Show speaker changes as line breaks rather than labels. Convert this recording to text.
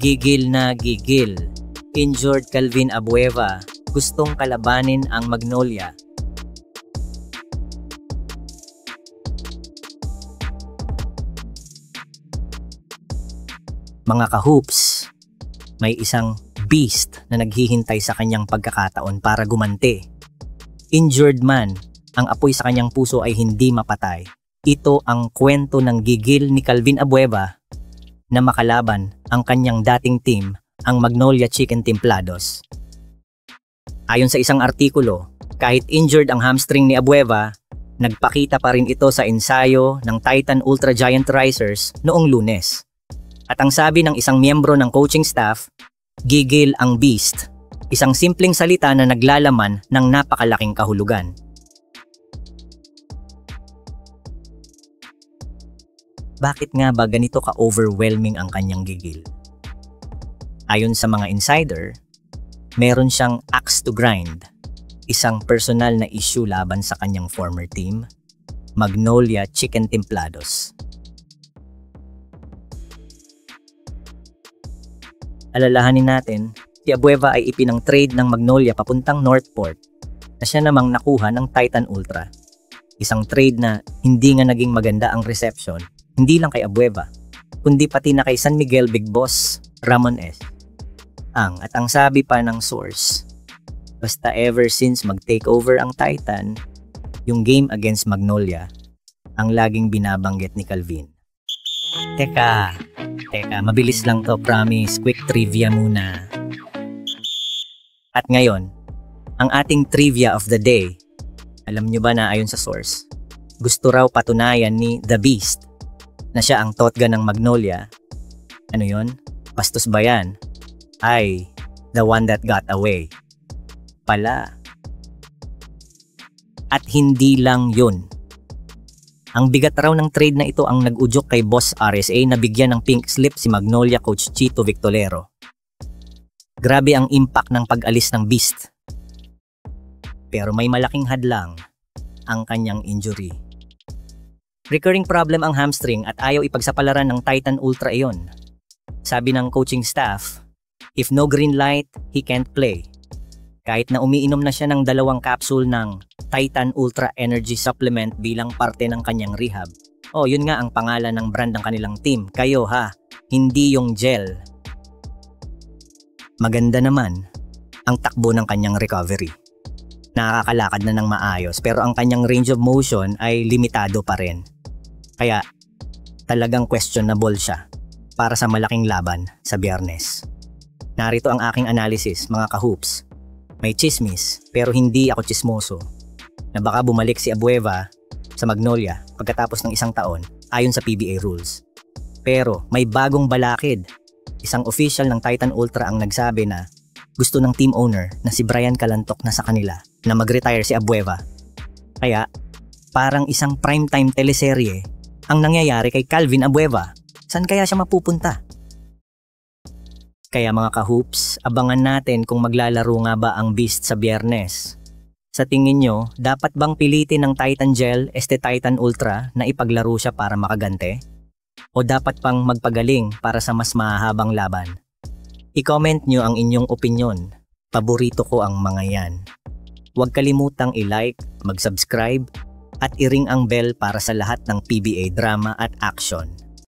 Gigil na gigil. Injured Calvin Abueva. Gustong kalabanin ang Magnolia. Mga ka-hoops, may isang beast na naghihintay sa kanyang pagkakataon para gumanti. Injured man, ang apoy sa kanyang puso ay hindi mapatay. Ito ang kwento ng gigil ni Calvin Abueva na makalaban ang kanyang dating team, ang Magnolia Chicken Templados. Ayon sa isang artikulo, kahit injured ang hamstring ni Abueva, nagpakita pa rin ito sa ensayo ng Titan Ultra Giant Risers noong Lunes. At ang sabi ng isang miyembro ng coaching staff, gigil ang beast, isang simpleng salita na naglalaman ng napakalaking kahulugan. Bakit nga ba ganito ka-overwhelming ang kanyang gigil? Ayon sa mga insider, meron siyang axe to grind, isang personal na issue laban sa kanyang former team, Magnolia Chicken Templados. Alalahanin natin, si Abueva ay ipinang-trade ng Magnolia papuntang Northport na siya namang nakuha ng Titan Ultra. Isang trade na hindi nga naging maganda ang reception, hindi lang kay Abueva, kundi pati na kay San Miguel Big Boss Ramon S. At ang sabi pa ng source, basta ever since mag-takeover ang Titan, yung game against Magnolia, ang laging binabanggit ni Calvin. Teka, mabilis lang to, promise, quick trivia muna. At ngayon, ang ating trivia of the day, alam nyo ba na ayon sa source, gusto raw patunayan ni The Beast na siya ang totga ng Magnolia. Ano yon? Bastos ba yan? Ay, the one that got away. Pala. At hindi lang yun. Ang bigat raw ng trade na ito ang nag-udyok kay Boss RSA na bigyan ng pink slip si Magnolia coach Chito Victolero. Grabe ang impact ng pag-alis ng Beast. Pero may malaking hadlang, ang kanyang injury. Recurring problem ang hamstring at ayaw ipagsapalaran ng Titan Ultra iyon. Sabi ng coaching staff, if no green light, he can't play. Kahit na umiinom na siya ng 2 capsule ng Titan Ultra Energy Supplement bilang parte ng kanyang rehab. Oh, yun nga ang pangalan ng brand ng kanilang team. Kayo ha, hindi yung gel. Maganda naman ang takbo ng kanyang recovery. Nakakalakad na ng maayos pero ang kanyang range of motion ay limitado pa rin. Kaya talagang questionable siya para sa malaking laban sa Biyernes. Narito ang aking analysis, mga ka-hoops. May chismis pero hindi ako chismoso na baka bumalik si Abueva sa Magnolia pagkatapos ng 1 taon ayon sa PBA rules. Pero may bagong balakid. Isang official ng Titan Ultra ang nagsabi na gusto ng team owner na si Brian Calantok na sa kanila na mag-retire si Abueva. Kaya parang isang primetime teleserye ang nangyayari kay Calvin Abueva. Saan kaya siya mapupunta? Kaya mga ka-hoops, abangan natin kung maglalaro nga ba ang Beast sa Biyernes. Sa tingin nyo, dapat bang pilitin ng Titan Gel Titan Ultra na ipaglaro siya para makagante? O dapat pang magpagaling para sa mas mahahabang laban? I-comment nyo ang inyong opinyon. Paborito ko ang mga yan. Huwag kalimutang i-like, mag-subscribe, at i-ring ang bell para sa lahat ng PBA drama at action.